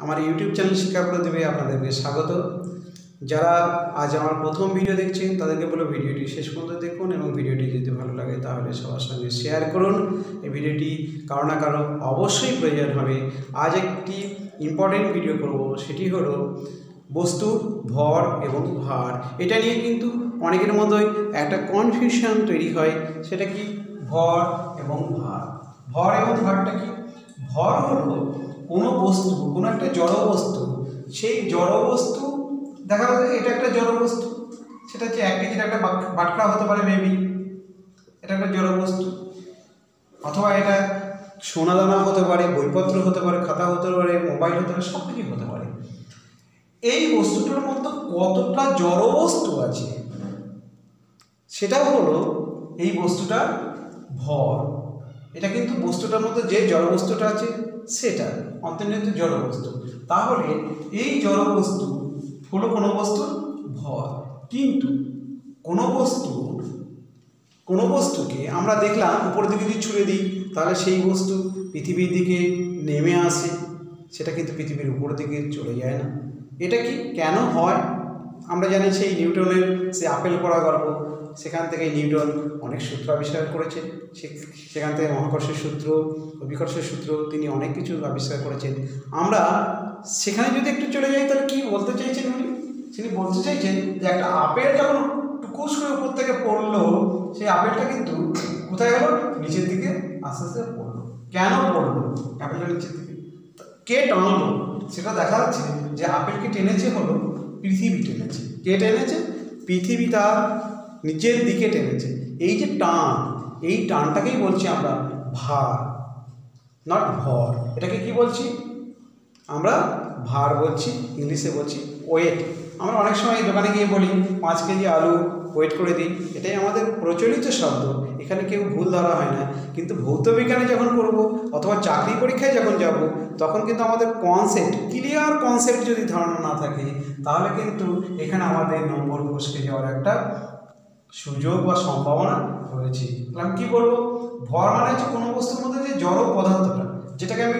আমার YouTube channel শিক্ষা প্রদীপে আপনাদেরকে স্বাগত। যারা আজ আমার প্রথম ভিডিও দেখছেন তাদেরকে বলো ভিডিওটি শেষ পর্যন্ত দেখুন এবং ভিডিওটি যদি ভালো লাগে তাহলে সবার সঙ্গে শেয়ার করুন। এই ভিডিওটি কারো না কারো অবশ্যই প্রয়োজন হবে। আজ একটি ইম্পর্টেন্ট ভিডিও করব, সেটি হলো বস্তুর ভর এবং ভার। এটা নিয়ে কিন্তু অনেকের মধ্যেই একটা কনফিউশন তৈরি হয়, সেটা কি ভর এবং ভার। ভর এবং ভারটা কি? ভর হলো কোনো বস্তু, কোনো একটা জড় বস্তু, সেই জড় বস্তু দেখা যাচ্ছে এটা একটা জড় বস্তু, সেটা হচ্ছে 1 কেজির একটা বাটকা হতে পারে, মেবি এটা একটা জড় বস্তু, অথবা এটা সোনাদানা হতে পারে, বইপত্র হতে পারে, খাতা হতে পারে, মোবাইল হতে পারে, সব কিছুই হতে পারে। এই বস্তুটার মধ্যে কতটা জড় বস্তু আছে সেটা হলো এই বস্তুটার ভর। এটা কিন্তু বস্তুটার মধ্যে যে জড় বস্তুটা আছে সেটা অন্তর্নিহিত জড় বস্তু। তাহলে এই জড় বস্তু হলো কোনো বস্তুর ভর। কিন্তু কোনো বস্তুকে আমরা দেখলাম উপর দিকে যদি ছুঁড়ে দিই তাহলে সেই বস্তু পৃথিবীর দিকে নেমে আসে, সেটা কিন্তু পৃথিবীর উপর দিকে চলে যায় না। এটা কি কেন হয়? আমরা জানি সেই নিউটনের সে আপেল পড়া গল্প, সেখান থেকে নিউটন অনেক সূত্র আবিষ্কার করেছেন। সেখান থেকে মহাকর্ষের সূত্র, অভিকর্ষের সূত্র, তিনি অনেক কিছু আবিষ্কার করেছেন। আমরা সেখানে যদি একটু চলে যাই তাহলে কি বলতে চাইছেন তিনি বলতে চাইছেন যে একটা আপেল যখন টুকুস করে উপর থেকে পড়লো, সেই আপেলটা কিন্তু কোথায় গেল? নিচের দিকে আস্তে আস্তে পড়লো। কেন পড়লো আপেলটা নিচের দিকে? কে টানলো? সেটা দেখা যাচ্ছে যে আপেলকে টেনেছে হলো পৃথিবী টেনেছে। কে টেনেছে? পৃথিবী তার নিচের দিকে টেনেছে। এই যে টান, এই টানটাকেই বলছি আমরা ভার, নট ভর। এটাকে কি বলছি আমরা? ভার বলছি, ইংলিশে বলছি ওয়েট। আমরা অনেক সময় দোকানে গিয়ে বলি 5 কেজি আলু ওয়েট করে দিই, এটাই আমাদের প্রচলিত শব্দ, এখানে কেউ ভুল ধরা হয় না। কিন্তু ভৌত বিজ্ঞানে যখন করব অথবা চাকরি পরীক্ষায় যখন যাব তখন কিন্তু আমাদের ক্লিয়ার কনসেপ্ট যদি ধারণা না থাকে তাহলে কিন্তু এখানে আমাদের নম্বর ফসকে যাওয়ার একটা সুযোগ বা সম্ভাবনা রয়েছে। আমি কি বলবো? ভর মানে হচ্ছে কোনো বস্তুর মধ্যে যে জড় পদার্থটা, যেটাকে আমি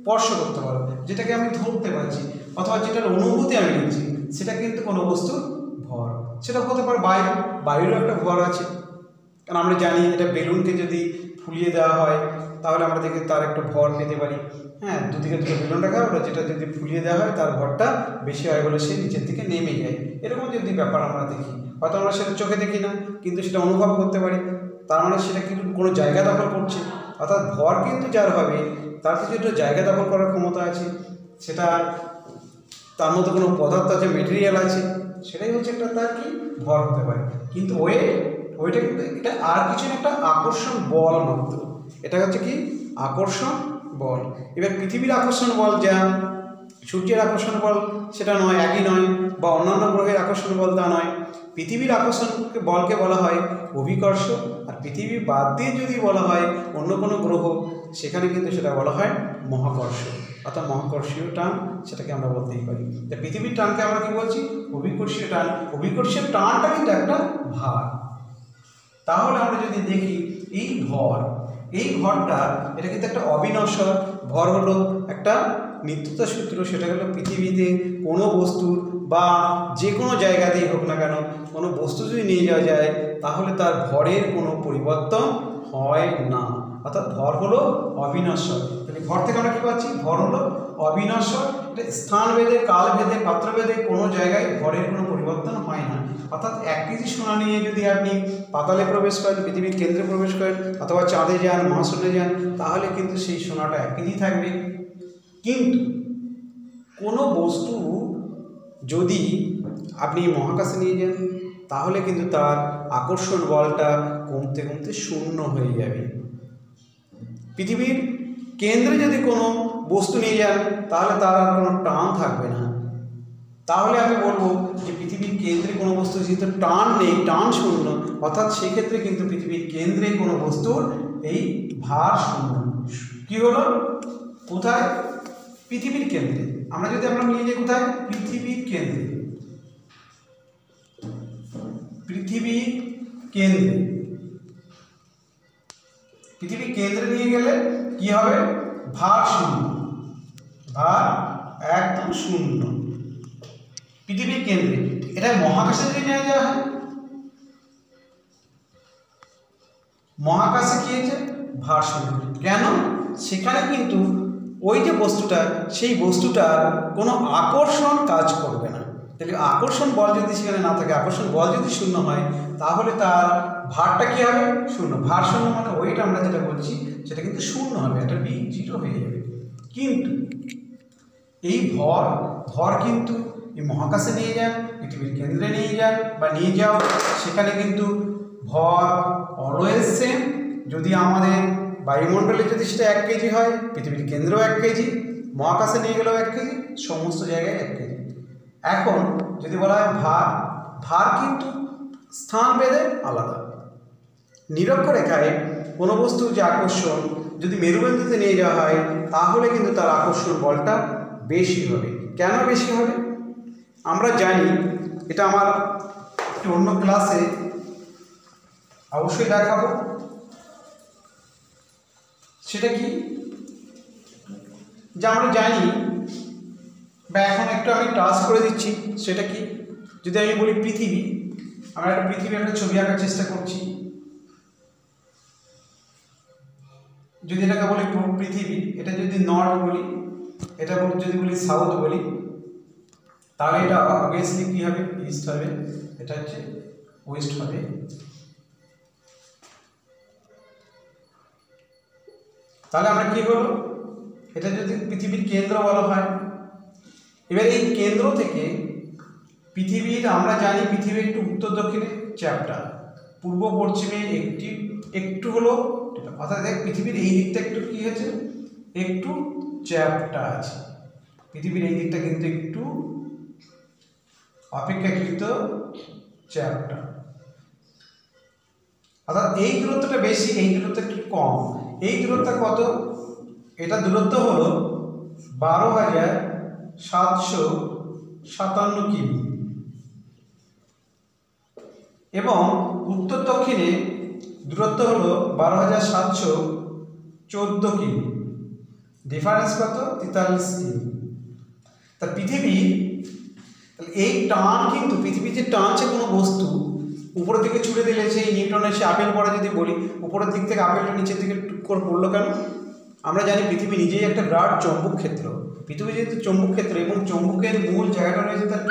স্পর্শ করতে পারবো, যেটাকে আমি ধরতে পারছি, অথবা যেটার অনুভূতি আমি নিচ্ছি, সেটা কিন্তু কোনো বস্তুর ভর। সেটা হতে পারে বায়ুরও একটা ভর আছে। কারণ আমরা জানি এটা বেলুনকে যদি ফুলিয়ে দেওয়া হয় তাহলে আমরা দেখি তার একটা ভর পেতে পারি। হ্যাঁ, দুদিকে দুটো বেলুন রাখা হলো, যেটা যদি ফুলিয়ে দেওয়া হয় তার ভরটা বেশি হয় বলে সে নিচের দিকে নেমে যায়। এরকম যদি ব্যাপার আমরা দেখি, হয়তো আমরা সেটা চোখে দেখি না কিন্তু সেটা অনুভব করতে পারি, তার মানে সেটা কিন্তু কোনো জায়গা দখল করছে। অর্থাৎ ভর কিন্তু যার হবে তার কিছু জায়গা দখল করার ক্ষমতা আছে, সেটা তার মধ্যে কোনো পদার্থ আছে, মেটেরিয়াল আছে, সেটাই হচ্ছে একটা তার কি ভর হতে পারে। কিন্তু ওইটা কিন্তু এটা আর কিছু না, একটা আকর্ষণ বল মাত্র। এটা হচ্ছে কি আকর্ষণ বল। এবার পৃথিবীর আকর্ষণ বল যা সূর্যের আকর্ষণ বল সেটা নয়, একই নয়, বা অন্যান্য গ্রহের আকর্ষণ বল তা নয়। পৃথিবীর আকর্ষণ বলকে বলা হয় অভিকর্ষ, আর পৃথিবী বাদ দিয়ে যদি বলা হয় অন্য কোনো গ্রহ, সেখানে কিন্তু সেটা বলা হয় মহাকর্ষ, অর্থাৎ মহাকর্ষীয় টান, সেটাকে আমরা বলতেই পারি। তা পৃথিবীর টানকে আমরা কি বলছি? অভিকর্ষীয় টান। অভিকর্ষীয় টানটা কিন্তু একটা ভার। তাহলে আমরা যদি দেখি এই ভরটা এটা কিন্তু একটা অবিনশ্বর ভর, হলো একটা নিত্যতা সূত্র। সেটা হলো পৃথিবীতে কোনো বস্তুর বা যে কোনো জায়গাতেই হোক না কেন, কোনো বস্তু যদি নিয়ে যাওয়া যায় তাহলে তার ভরের কোনো পরিবর্তন হয় না, অর্থাৎ ভর হলো অবিনশ্বর। তাহলে ভর থেকে আমরা কী পাচ্ছি? ভর হলো অবিনশ্বর। এটা স্থানভেদে, কালভেদে, পাত্রভেদে কোনো জায়গায় ভরের কোনো পরিবর্তন হয় না। অর্থাৎ 1 কেজি সোনা নিয়ে যদি আপনি পাতালে প্রবেশ করেন, পৃথিবীর কেন্দ্রে প্রবেশ করেন, অথবা চাঁদে যান, মহাশূন্যে যান, তাহলে কিন্তু সেই সোনাটা 1 কেজি থাকবে। কিন্তু কোনো বস্তু যদি আপনি মহাকাশে নিয়ে যান তাহলে কিন্তু তার আকর্ষণ বলটা কমতে কমতে শূন্য হয়ে যাবে। পৃথিবীর কেন্দ্রে যদি কোনো বস্তু নিয়ে যান তাহলে তার আর কোনো টান থাকবে না। তাহলে আমি বলবো যে পৃথিবীর কেন্দ্রে কোনো বস্তু যেহেতু টান নেই, টান শূন্য, অর্থাৎ সেক্ষেত্রে কিন্তু পৃথিবীর কেন্দ্রে কোনো বস্তুর এই ভার শূন্য। কি হলো? কোথায়? পৃথিবীর কেন্দ্রে। আমরা নিয়ে যাই কোথায়? পৃথিবীর কেন্দ্রে। পৃথিবীর কেন্দ্রে নিয়ে গেলে কি হবে? ভার শূন্য। ভার একদম শূন্য পৃথিবীর কেন্দ্রে। এটা মহাকাশে যদি নিয়ে যাওয়া হয়, মহাকাশে কি হয়েছে ভার শূন্য। কেন? সেখানে কিন্তু ওই যে বস্তুটা, সেই বস্তুটার কোনো আকর্ষণ কাজ করবে না। তাহলে আকর্ষণ বল যদি সেখানে না থাকে, আকর্ষণ বল যদি শূন্য হয়, তাহলে তার ভারটা কী হবে শূন্য। ভার শূন্য মানে ওইটা আমরা যেটা বলছি সেটা কিন্তু শূন্য হবে, একটা বি জিরো হয়ে যাবে। কিন্তু এই ভর কিন্তু এই মহাকাশে নিয়ে যান, পৃথিবীর কেন্দ্রে নিয়ে যান বা নিয়ে যাও, সেখানে কিন্তু ভর অলওয়েজ সেম। যদি আমাদের বায়ুমণ্ডলে যদি সেটা 1 কেজি হয়, পৃথিবীর কেন্দ্রেও 1 কেজি, মহাকাশে নিয়ে গেলেও 1 কেজি, সমস্ত জায়গায় 1 কেজি। এখন যদি বলা হয় ভার কিন্তু স্থান ভেদে আলাদা। নিরক্ষরেখায় কোনো বস্তুর যে আকর্ষণ যদি মেরুবিন্দুতে নিয়ে যাওয়া হয়, তাহলে কিন্তু তার আকর্ষণ বলটা বেশি হবে। কেন বেশি হবে আমরা জানি, এটা আমার একটু অন্য ক্লাসে অবশ্যই দেখাবো। সেটা কি যা আমরা জানি, বা এখন একটু আমি টাচ করে দিচ্ছি। সেটা কি, যদি আমি বলি পৃথিবী, আমরা একটা পৃথিবীর একটা ছবি আঁকার চেষ্টা করছি। যদি এটাকে বলি পৃথিবী, এটা যদি নর্থ বলি, এটা যদি বলি সাউথ বলি, তাহলে এটা অবভিয়াসলি কি হবে ইস্ট হবে, এটা হচ্ছে ওয়েস্ট হবে। তাহলে আমরা কি হলো, এটা যদি পৃথিবীর কেন্দ্র বলা হয়, এবার এই কেন্দ্র থেকে পৃথিবীর, আমরা জানি পৃথিবী একটু উত্তর দক্ষিণে চ্যাপ্টা, পূর্ব পশ্চিমে একটু হলো, অর্থাৎ দেখ পৃথিবীর এই দিকটা একটু কি হয়েছে, একটু চ্যাপ্টা আছে। পৃথিবীর এই দিকটা কিন্তু একটু অপেক্ষাকৃত চ্যাপ্টা, অর্থাৎ এই দূরত্বটা বেশি, এই দূরত্ব একটু কম। এই দূরত্ব কত? এটা দূরত্ব হলো 12,757 কিমি, এবং উত্তর দক্ষিণে দূরত্ব হলো 12,714 কিমি। ডিফারেন্স কত? 43 কিমি। তা পৃথিবীর এই টান কিন্তু, পৃথিবীর যে টানছে কোনো বস্তু উপরের দিকে ছুড়ে দিলে, সেই নিউটনের সে আপেল পড়ে যদি বলি, উপরের দিক থেকে আপেলটা নিচের দিকে টুক করে পড়লো কেন? আমরা জানি পৃথিবী নিজেই একটা বিরাট চৌম্বক ক্ষেত্র। পৃথিবী যেহেতু চৌম্বক ক্ষেত্র, এবং চৌম্বকের মূল জায়গাটা রয়েছে তার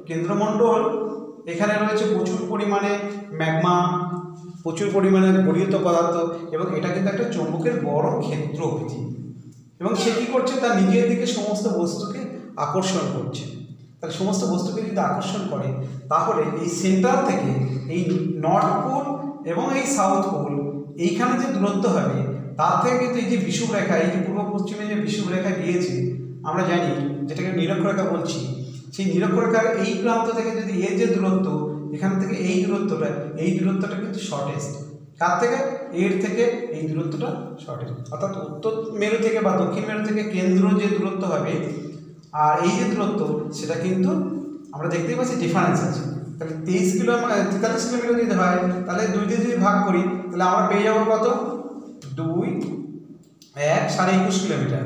কেন্দ্রমণ্ডল। এখানে রয়েছে প্রচুর পরিমাণে ম্যাগমা, প্রচুর পরিমাণে গলিত পদার্থ, এবং এটা কিন্তু একটা চৌম্বকের বড় ক্ষেত্র পৃথিবী। এবং সে কী করছে, তার নিজের দিকে সমস্ত বস্তুকে আকর্ষণ করছে। তাহলে সমস্ত বস্তুকে যদি আকর্ষণ করে, তাহলে এই সেন্টার থেকে এই নর্থ পোল এবং এই সাউথ পোল, এইখানে যে দূরত্ব হবে, তার থেকে কিন্তু এই যে বিষুবরেখা, এই যে পূর্ব পশ্চিমে যে বিষুবরেখা গিয়েছে, আমরা জানি যেটাকে নিরক্ষরেখা বলছি, সেই নিরক্ষরেখার এই প্রান্ত থেকে যদি এর যে দূরত্ব, এখান থেকে এই দূরত্বটা কিন্তু শর্টেস্ট। কার থেকে? এর থেকে এই দূরত্বটা শর্টেস্ট। অর্থাৎ উত্তর মেরু থেকে বা দক্ষিণ মেরু থেকে কেন্দ্র যে দূরত্ব হবে, আর এই যে দূরত্ব, সেটা কিন্তু আমরা দেখতেই পাচ্ছি ডিফারেন্স আছে। তাহলে 43 কিলোমিটার যদি হয়, তাহলে 2 দিয়ে যদি ভাগ করি, তাহলে আমরা পেয়ে যাবো কত? 2, 1, 21.5 কিলোমিটার।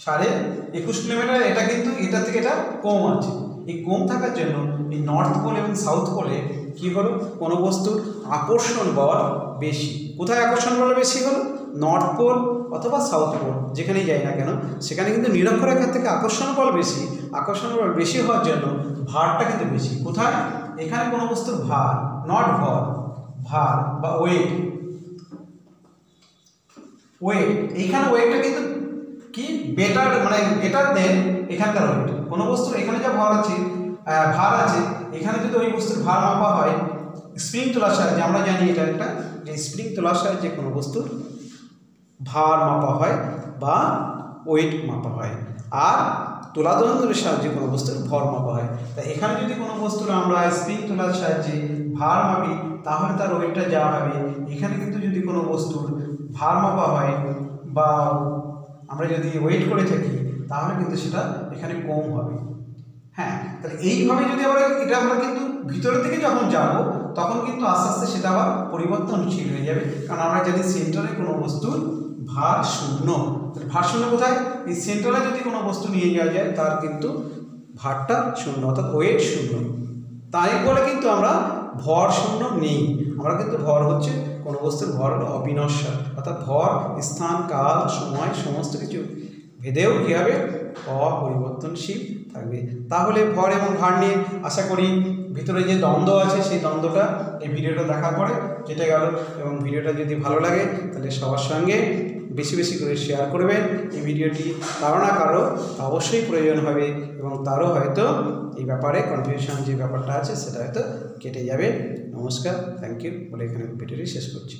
21.5 কিলোমিটার। এটা কিন্তু এটা থেকে এটা কম আছে। এই কম থাকার জন্য এই নর্থ পোল এবং সাউথ পোলে কী হলো, কোনো বস্তুর আকর্ষণ বল বেশি। কোথায় আকর্ষণ বল বেশি হলো? নর্থ পোল অথবা সাউথ পোল, যেখানেই যাই না কেন, সেখানে কিন্তু নিরক্ষরেখার থেকে আকর্ষণ বল বেশি। আকর্ষণ বল বেশি হওয়ার জন্য ভারটা কিন্তু বেশি। কোথায়? এখানে কোনো বস্তুর ভার, নট ভর, ভার বা ওয়েট। এইখানে ওয়েটটা কিন্তু কি বেটার, মানে বেটার দেন এখানকার ওয়েট। কোনো বস্তুর এখানে যা ভার আছে, এখানে যদি ওই বস্তুর ভার মাপা হয় স্প্রিং তোলার সাহায্যে, আমরা জানি এটা একটা, যে স্প্রিং তোলার সাহায্যে কোনো বস্তুর ভার মাপা হয় বা ওয়েট মাপা হয়, আর তুলা দন্ডের সাহায্যে কোনো বস্তুর ভর মাপা হয়। তাই এখানে যদি কোনো বস্তুর আমরা স্প্রিং তোলার সাহায্যে ভার মাপি, তাহলে তার ওয়েটটা যা হবে, এখানে কিন্তু যদি কোনো বস্তুর ভার মাপা হয় বা আমরা যদি ওয়েট করে থাকি, তাহলে কিন্তু সেটা এখানে কম হবে। হ্যাঁ, তাহলে এইভাবে যদি আমরা কিন্তু ভিতরের দিকে যখন যাব, তখন কিন্তু আস্তে আস্তে সেটা আবার পরিবর্তনশীল হয়ে যাবে, কারণ আমরা জানি সেন্টারে কোনো বস্তুর ভার শূন্য। ভার শূন্য কোথায়? এই সেন্ট্রালে যদি কোনো বস্তু নিয়ে যাওয়া যায় তার কিন্তু ভারটা শূন্য, অর্থাৎ ওয়েট শূন্য। তাই বলে কিন্তু আমরা ভর শূন্য নেই। আমরা কিন্তু ভর হচ্ছে কোনো বস্তুর ভর হলো অবিনশ্বর, অর্থাৎ ভর স্থান কাল সময় সমস্ত কিছু ভেদেও কী হবে? অপরিবর্তনশীল থাকবে। তাহলে ভর এবং ভার নিয়ে আশা করি ভিতরে যে দ্বন্দ্ব আছে সেই দ্বন্দ্বটা এই ভিডিওটা দেখার পরে কেটে গেল। এবং ভিডিওটা যদি ভালো লাগে তাহলে সবার সঙ্গে বেশি বেশি করে শেয়ার করবেন এই ভিডিওটি। কারো না কারো অবশ্যই প্রয়োজন হবে এবং তারও হয়তো এই ব্যাপারে কনফিউশন যে ব্যাপারটা আছে সেটা হয়তো কেটে যাবে। নমস্কার, থ্যাংক ইউ বলে এখানে ভিডিওটি শেষ করছি।